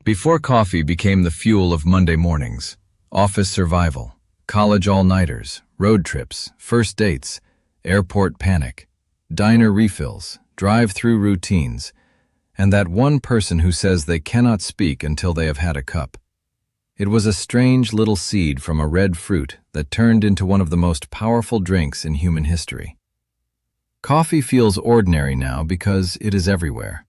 Before coffee became the fuel of Monday mornings, office survival, college all-nighters, road trips, first dates, airport panic, diner refills, drive-through routines, and that one person who says they cannot speak until they have had a cup. It was a strange little seed from a red fruit that turned into one of the most powerful drinks in human history. Coffee feels ordinary now because it is everywhere.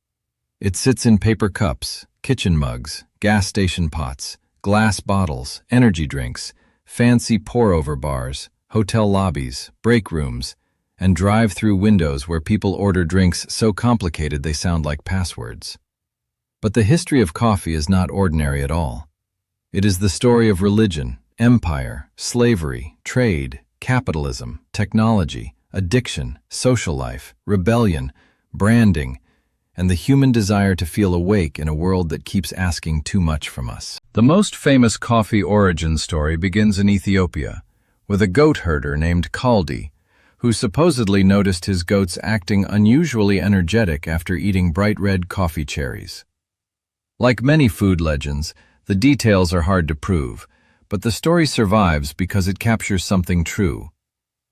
It sits in paper cups, kitchen mugs, gas station pots, glass bottles, energy drinks, fancy pour-over bars, hotel lobbies, break rooms, and drive-through windows where people order drinks so complicated they sound like passwords. But the history of coffee is not ordinary at all. It is the story of religion, empire, slavery, trade, capitalism, technology, addiction, social life, rebellion, branding, and the human desire to feel awake in a world that keeps asking too much from us. The most famous coffee origin story begins in Ethiopia, with a goat herder named Kaldi, who supposedly noticed his goats acting unusually energetic after eating bright red coffee cherries. Like many food legends, the details are hard to prove, but the story survives because it captures something true.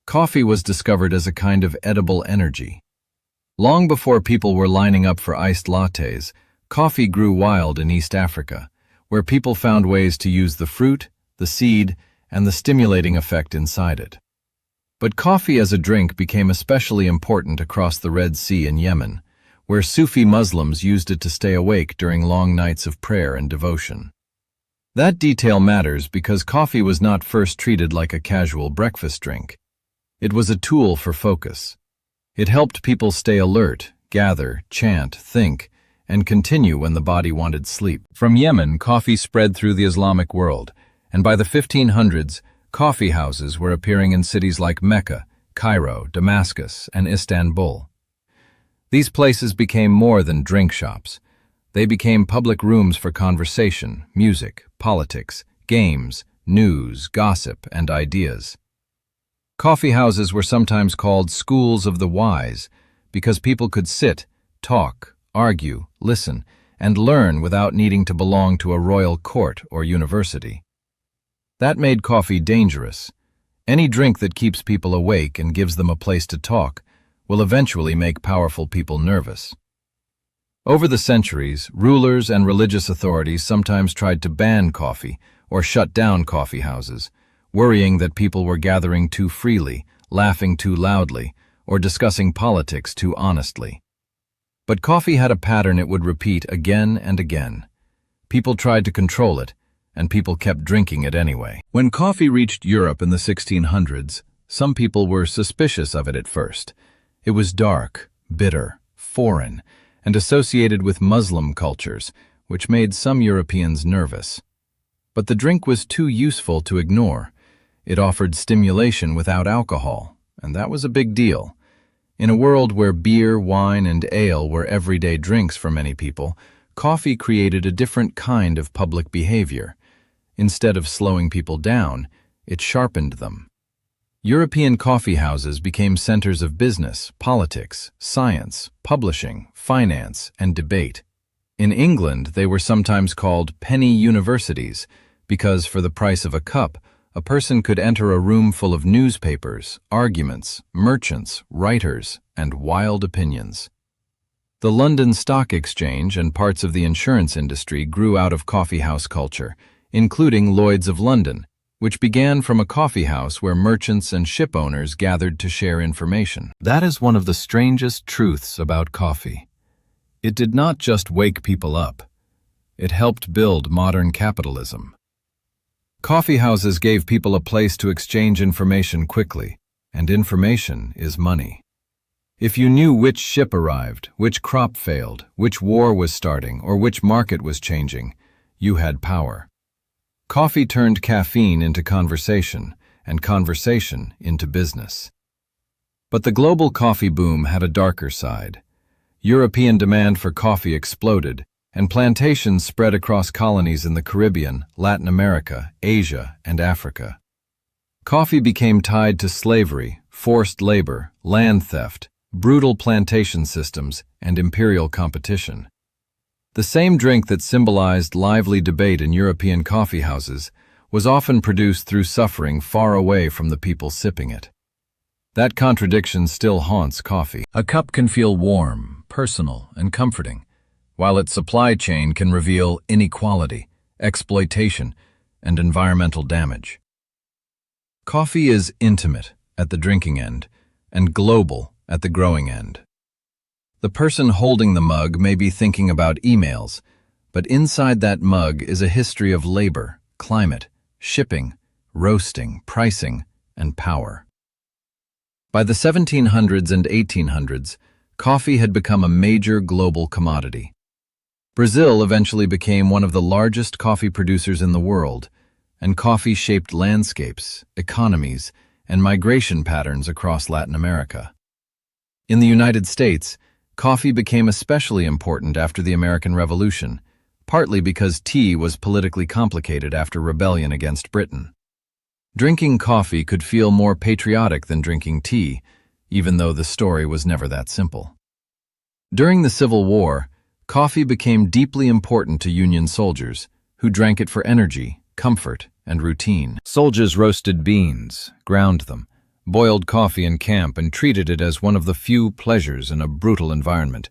Coffee was discovered as a kind of edible energy. Long before people were lining up for iced lattes, coffee grew wild in East Africa, where people found ways to use the fruit, the seed, and the stimulating effect inside it. But coffee as a drink became especially important across the Red Sea in Yemen, where Sufi Muslims used it to stay awake during long nights of prayer and devotion. That detail matters because coffee was not first treated like a casual breakfast drink. It was a tool for focus. It helped people stay alert, gather, chant, think, and continue when the body wanted sleep. From Yemen, coffee spread through the Islamic world, and by the 1500s, coffee houses were appearing in cities like Mecca, Cairo, Damascus, and Istanbul. These places became more than drink shops. They became public rooms for conversation, music, politics, games, news, gossip, and ideas. Coffee houses were sometimes called schools of the wise because people could sit, talk, argue, listen, and learn without needing to belong to a royal court or university. That made coffee dangerous. Any drink that keeps people awake and gives them a place to talk will eventually make powerful people nervous. Over the centuries, rulers and religious authorities sometimes tried to ban coffee or shut down coffee houses, worrying that people were gathering too freely, laughing too loudly, or discussing politics too honestly. But coffee had a pattern it would repeat again and again. People tried to control it, and people kept drinking it anyway. When coffee reached Europe in the 1600s, some people were suspicious of it at first. It was dark, bitter, foreign, and associated with Muslim cultures, which made some Europeans nervous. But the drink was too useful to ignore. It offered stimulation without alcohol, and that was a big deal. In a world where beer, wine, and ale were everyday drinks for many people, coffee created a different kind of public behavior. Instead of slowing people down, it sharpened them. European coffee houses became centers of business, politics, science, publishing, finance, and debate. In England, they were sometimes called penny universities because for the price of a cup, a person could enter a room full of newspapers, arguments, merchants, writers, and wild opinions. The London Stock Exchange and parts of the insurance industry grew out of coffeehouse culture, including Lloyd's of London, which began from a coffeehouse where merchants and ship owners gathered to share information. That is one of the strangest truths about coffee. It did not just wake people up. It helped build modern capitalism. Coffee houses gave people a place to exchange information quickly, and information is money. If you knew which ship arrived, which crop failed, which war was starting, or which market was changing, you had power. Coffee turned caffeine into conversation, and conversation into business. But the global coffee boom had a darker side. European demand for coffee exploded, and plantations spread across colonies in the Caribbean, Latin America, Asia, and Africa. Coffee became tied to slavery, forced labor, land theft, brutal plantation systems, and imperial competition. The same drink that symbolized lively debate in European coffeehouses was often produced through suffering far away from the people sipping it. That contradiction still haunts coffee. A cup can feel warm, personal, and comforting, while its supply chain can reveal inequality, exploitation, and environmental damage. Coffee is intimate at the drinking end and global at the growing end. The person holding the mug may be thinking about emails, but inside that mug is a history of labor, climate, shipping, roasting, pricing, and power. By the 1700s and 1800s, coffee had become a major global commodity. Brazil eventually became one of the largest coffee producers in the world, and coffee shaped landscapes, economies, and migration patterns across Latin America. In the United States, coffee became especially important after the American Revolution, partly because tea was politically complicated after rebellion against Britain. Drinking coffee could feel more patriotic than drinking tea, even though the story was never that simple. During the Civil War, coffee became deeply important to Union soldiers, who drank it for energy, comfort, and routine. Soldiers roasted beans, ground them, boiled coffee in camp, and treated it as one of the few pleasures in a brutal environment.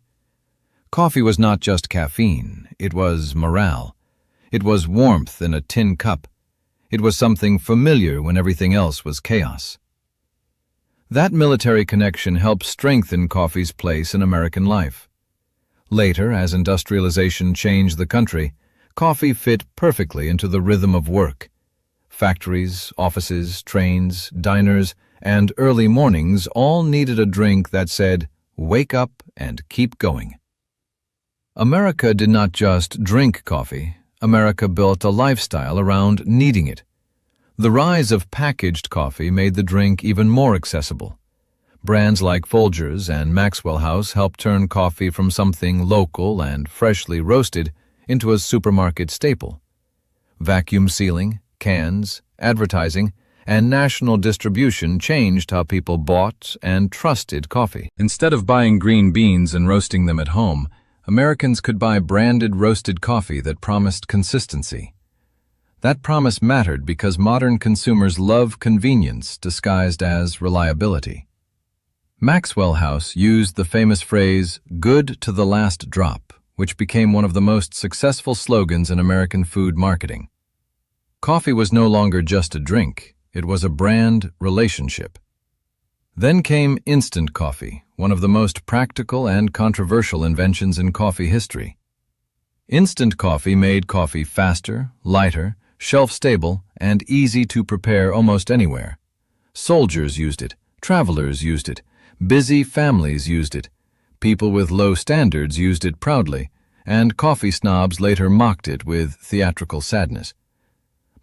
Coffee was not just caffeine, it was morale. It was warmth in a tin cup. It was something familiar when everything else was chaos. That military connection helped strengthen coffee's place in American life. Later, as industrialization changed the country, coffee fit perfectly into the rhythm of work. Factories, offices, trains, diners, and early mornings all needed a drink that said, "Wake up and keep going." America did not just drink coffee. America built a lifestyle around needing it. The rise of packaged coffee made the drink even more accessible. Brands like Folgers and Maxwell House helped turn coffee from something local and freshly roasted into a supermarket staple. Vacuum sealing, cans, advertising, and national distribution changed how people bought and trusted coffee. Instead of buying green beans and roasting them at home, Americans could buy branded roasted coffee that promised consistency. That promise mattered because modern consumers love convenience disguised as reliability. Maxwell House used the famous phrase, "good to the last drop," which became one of the most successful slogans in American food marketing. Coffee was no longer just a drink, it was a brand relationship. Then came instant coffee, one of the most practical and controversial inventions in coffee history. Instant coffee made coffee faster, lighter, shelf-stable, and easy to prepare almost anywhere. Soldiers used it, travelers used it, busy families used it, people with low standards used it proudly, and coffee snobs later mocked it with theatrical sadness.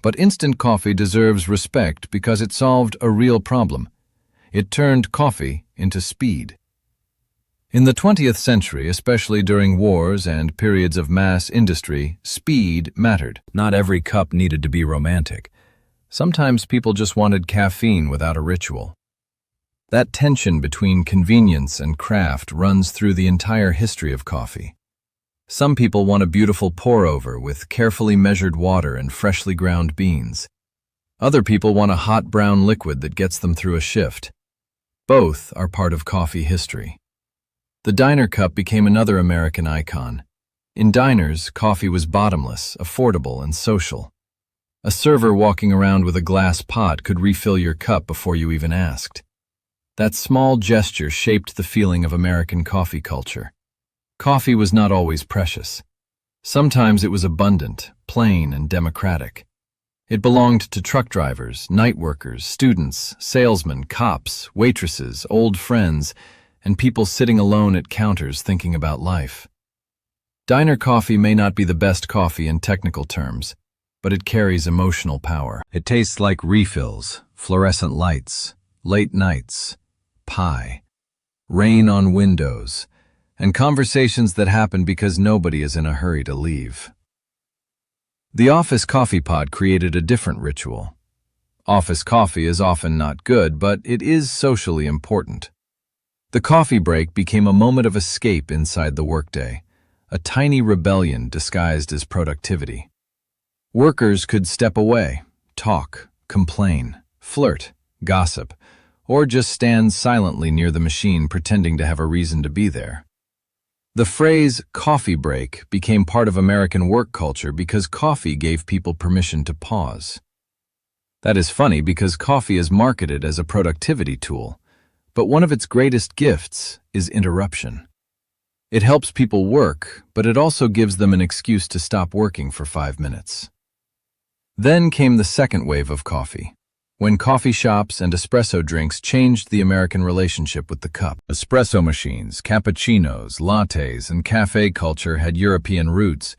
But instant coffee deserves respect because it solved a real problem. It turned coffee into speed. In the 20th century, especially during wars and periods of mass industry, speed mattered. Not every cup needed to be romantic. Sometimes people just wanted caffeine without a ritual. That tension between convenience and craft runs through the entire history of coffee. Some people want a beautiful pour-over with carefully measured water and freshly ground beans. Other people want a hot brown liquid that gets them through a shift. Both are part of coffee history. The diner cup became another American icon. In diners, coffee was bottomless, affordable, and social. A server walking around with a glass pot could refill your cup before you even asked. That small gesture shaped the feeling of American coffee culture. Coffee was not always precious. Sometimes it was abundant, plain, and democratic. It belonged to truck drivers, night workers, students, salesmen, cops, waitresses, old friends, and people sitting alone at counters thinking about life. Diner coffee may not be the best coffee in technical terms, but it carries emotional power. It tastes like refills, fluorescent lights, late nights, pie, rain on windows, and conversations that happen because nobody is in a hurry to leave. The office coffee pod created a different ritual. Office coffee is often not good, but it is socially important. The coffee break became a moment of escape inside the workday, a tiny rebellion disguised as productivity. Workers could step away, talk, complain, flirt, gossip, or just stand silently near the machine pretending to have a reason to be there. The phrase coffee break became part of American work culture because coffee gave people permission to pause. That is funny because coffee is marketed as a productivity tool, but one of its greatest gifts is interruption. It helps people work, but it also gives them an excuse to stop working for 5 minutes. Then came the second wave of coffee, when coffee shops and espresso drinks changed the American relationship with the cup. Espresso machines, cappuccinos, lattes, and cafe culture had European roots,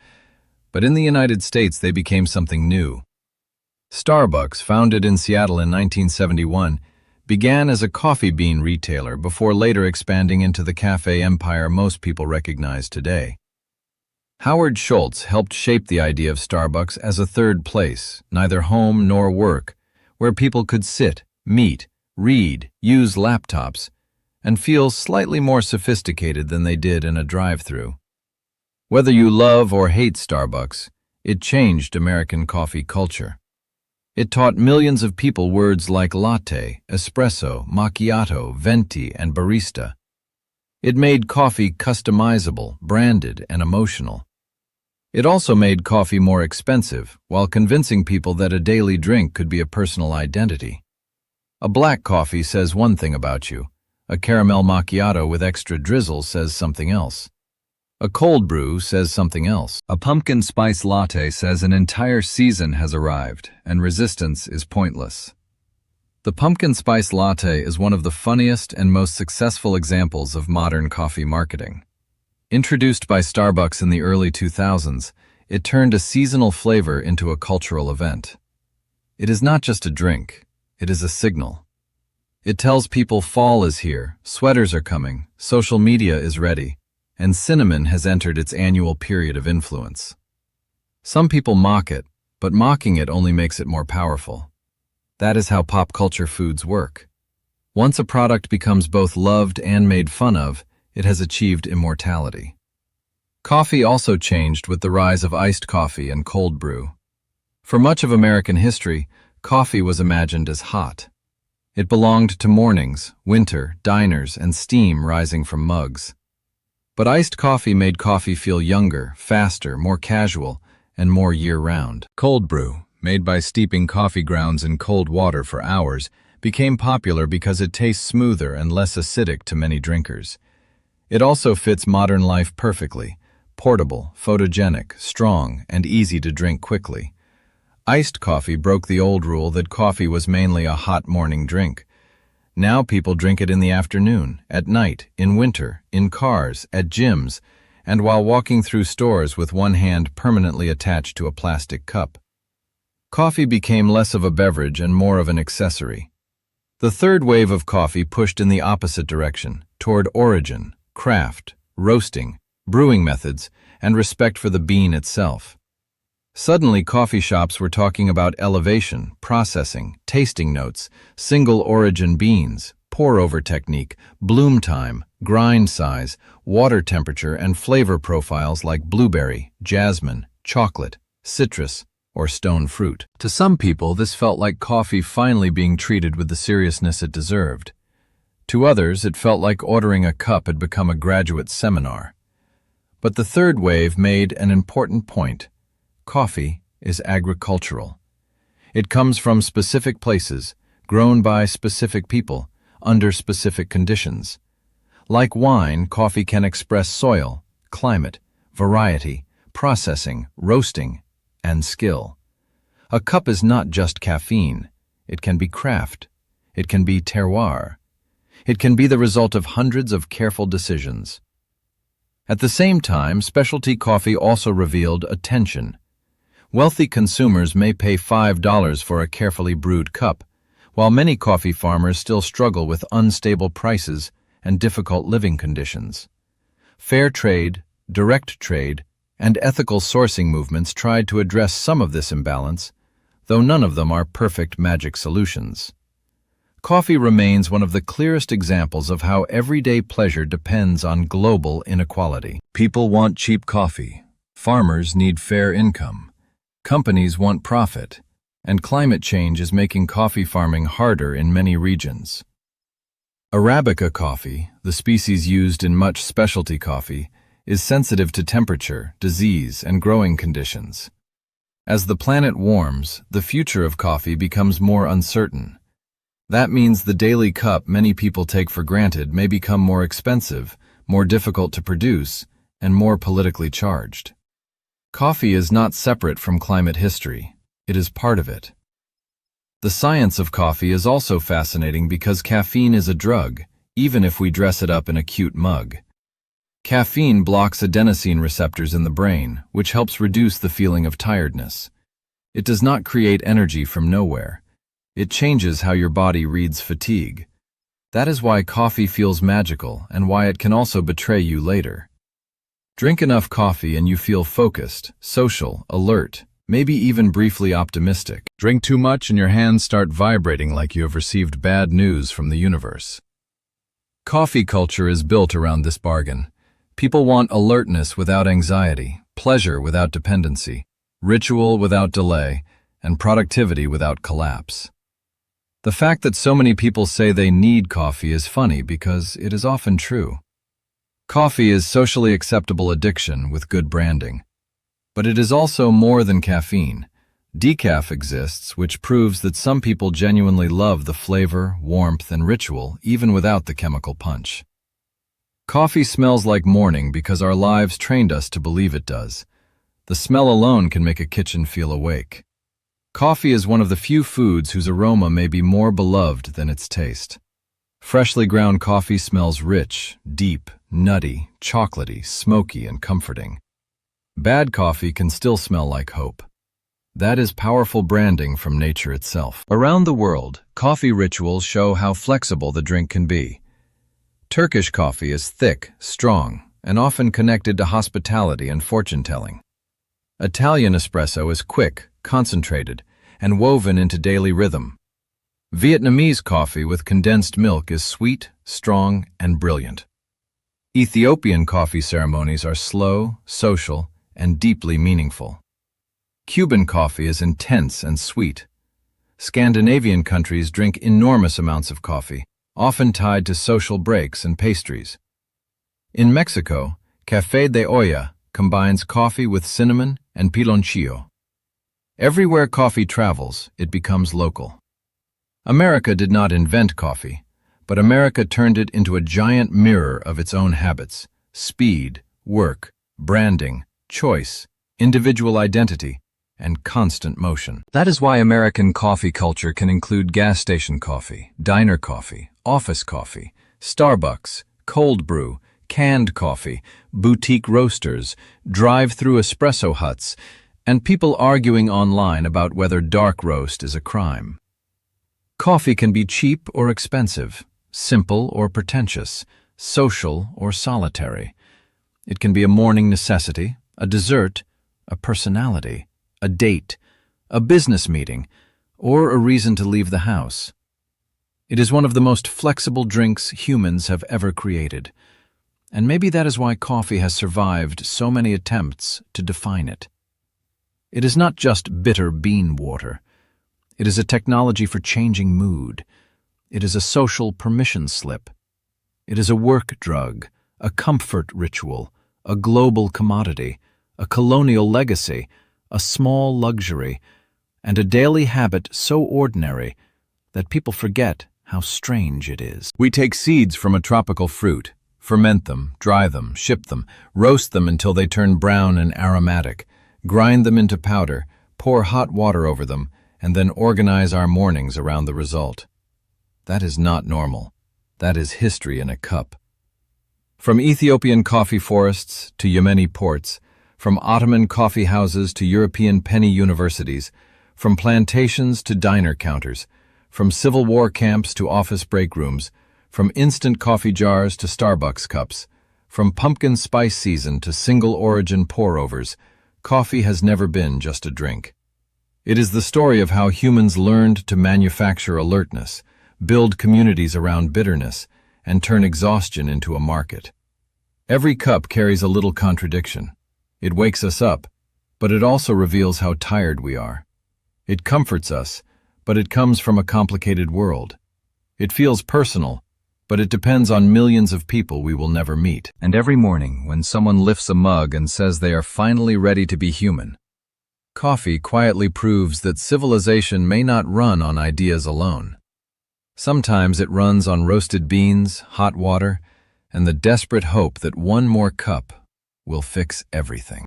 but in the United States they became something new. Starbucks, founded in Seattle in 1971, began as a coffee bean retailer before later expanding into the cafe empire most people recognize today. Howard Schultz helped shape the idea of Starbucks as a third place, neither home nor work, where people could sit, meet, read, use laptops, and feel slightly more sophisticated than they did in a drive-thru. Whether you love or hate Starbucks, it changed American coffee culture. It taught millions of people words like latte, espresso, macchiato, venti, and barista. It made coffee customizable, branded, and emotional. It also made coffee more expensive, while convincing people that a daily drink could be a personal identity. A black coffee says one thing about you. A caramel macchiato with extra drizzle says something else. A cold brew says something else. A pumpkin spice latte says an entire season has arrived, and resistance is pointless. The pumpkin spice latte is one of the funniest and most successful examples of modern coffee marketing. Introduced by Starbucks in the early 2000s, it turned a seasonal flavor into a cultural event. It is not just a drink, it is a signal. It tells people fall is here, sweaters are coming, social media is ready, and cinnamon has entered its annual period of influence. Some people mock it, but mocking it only makes it more powerful. That is how pop culture foods work. Once a product becomes both loved and made fun of, it has achieved immortality. Coffee also changed with the rise of iced coffee and cold brew. For much of American history, coffee was imagined as hot. It belonged to mornings, winter, diners, and steam rising from mugs. But iced coffee made coffee feel younger, faster, more casual, and more year-round. Cold brew, made by steeping coffee grounds in cold water for hours, became popular because it tastes smoother and less acidic to many drinkers. It also fits modern life perfectly: portable, photogenic, strong, and easy to drink quickly. Iced coffee broke the old rule that coffee was mainly a hot morning drink. Now people drink it in the afternoon, at night, in winter, in cars, at gyms, and while walking through stores with one hand permanently attached to a plastic cup. Coffee became less of a beverage and more of an accessory. The third wave of coffee pushed in the opposite direction, toward origin, craft, roasting, brewing methods, and respect for the bean itself. Suddenly, coffee shops were talking about elevation, processing, tasting notes, single-origin beans, pour-over technique, bloom time, grind size, water temperature, and flavor profiles like blueberry, jasmine, chocolate, citrus, or stone fruit. To some people, this felt like coffee finally being treated with the seriousness it deserved. To others, it felt like ordering a cup had become a graduate seminar. But the third wave made an important point. Coffee is agricultural. It comes from specific places, grown by specific people, under specific conditions. Like wine, coffee can express soil, climate, variety, processing, roasting, and skill. A cup is not just caffeine. It can be craft. It can be terroir. It can be the result of hundreds of careful decisions. At the same time, specialty coffee also revealed a tension. Wealthy consumers may pay $5 for a carefully brewed cup, while many coffee farmers still struggle with unstable prices and difficult living conditions. Fair trade, direct trade, and ethical sourcing movements tried to address some of this imbalance, though none of them are perfect magic solutions. Coffee remains one of the clearest examples of how everyday pleasure depends on global inequality. People want cheap coffee. Farmers need fair income. Companies want profit. And climate change is making coffee farming harder in many regions. Arabica coffee, the species used in much specialty coffee, is sensitive to temperature, disease, and growing conditions. As the planet warms, the future of coffee becomes more uncertain. That means the daily cup many people take for granted may become more expensive, more difficult to produce, and more politically charged. Coffee is not separate from climate history. It is part of it. The science of coffee is also fascinating because caffeine is a drug, even if we dress it up in a cute mug. Caffeine blocks adenosine receptors in the brain, which helps reduce the feeling of tiredness. It does not create energy from nowhere. It changes how your body reads fatigue. That is why coffee feels magical and why it can also betray you later. Drink enough coffee and you feel focused, social, alert, maybe even briefly optimistic. Drink too much and your hands start vibrating like you have received bad news from the universe. Coffee culture is built around this bargain. People want alertness without anxiety, pleasure without dependency, ritual without delay, and productivity without collapse. The fact that so many people say they need coffee is funny because it is often true. Coffee is socially acceptable addiction with good branding. But it is also more than caffeine. Decaf exists, which proves that some people genuinely love the flavor, warmth, and ritual, even without the chemical punch. Coffee smells like morning because our lives trained us to believe it does. The smell alone can make a kitchen feel awake. Coffee is one of the few foods whose aroma may be more beloved than its taste. Freshly ground coffee smells rich, deep, nutty, chocolatey, smoky, and comforting. Bad coffee can still smell like hope. That is powerful branding from nature itself. Around the world, coffee rituals show how flexible the drink can be. Turkish coffee is thick, strong, and often connected to hospitality and fortune-telling. Italian espresso is quick, concentrated, and woven into daily rhythm. Vietnamese coffee with condensed milk is sweet, strong, and brilliant. Ethiopian coffee ceremonies are slow, social, and deeply meaningful. Cuban coffee is intense and sweet. Scandinavian countries drink enormous amounts of coffee, often tied to social breaks and pastries. In Mexico, Café de Olla combines coffee with cinnamon and piloncillo. Everywhere coffee travels, it becomes local. America did not invent coffee, but America turned it into a giant mirror of its own habits: speed, work, branding, choice, individual identity, and constant motion. That is why American coffee culture can include gas station coffee, diner coffee, office coffee, Starbucks, cold brew, canned coffee, boutique roasters, drive-through espresso huts, and people arguing online about whether dark roast is a crime. Coffee can be cheap or expensive, simple or pretentious, social or solitary. It can be a morning necessity, a dessert, a personality, a date, a business meeting, or a reason to leave the house. It is one of the most flexible drinks humans have ever created, and maybe that is why coffee has survived so many attempts to define it. It is not just bitter bean water. It is a technology for changing mood. It is a social permission slip. It is a work drug, a comfort ritual, a global commodity, a colonial legacy, a small luxury, and a daily habit so ordinary that people forget how strange it is. We take seeds from a tropical fruit, ferment them, dry them, ship them, roast them until they turn brown and aromatic, grind them into powder, pour hot water over them, and then organize our mornings around the result. That is not normal. That is history in a cup. From Ethiopian coffee forests to Yemeni ports, from Ottoman coffee houses to European penny universities, from plantations to diner counters, from Civil War camps to office break rooms, from instant coffee jars to Starbucks cups, from pumpkin spice season to single-origin pour-overs, coffee has never been just a drink. It is the story of how humans learned to manufacture alertness, build communities around bitterness, and turn exhaustion into a market. Every cup carries a little contradiction. It wakes us up, but it also reveals how tired we are. It comforts us, but it comes from a complicated world. It feels personal, but it depends on millions of people we will never meet. And every morning, when someone lifts a mug and says they are finally ready to be human, coffee quietly proves that civilization may not run on ideas alone. Sometimes it runs on roasted beans, hot water, and the desperate hope that one more cup will fix everything.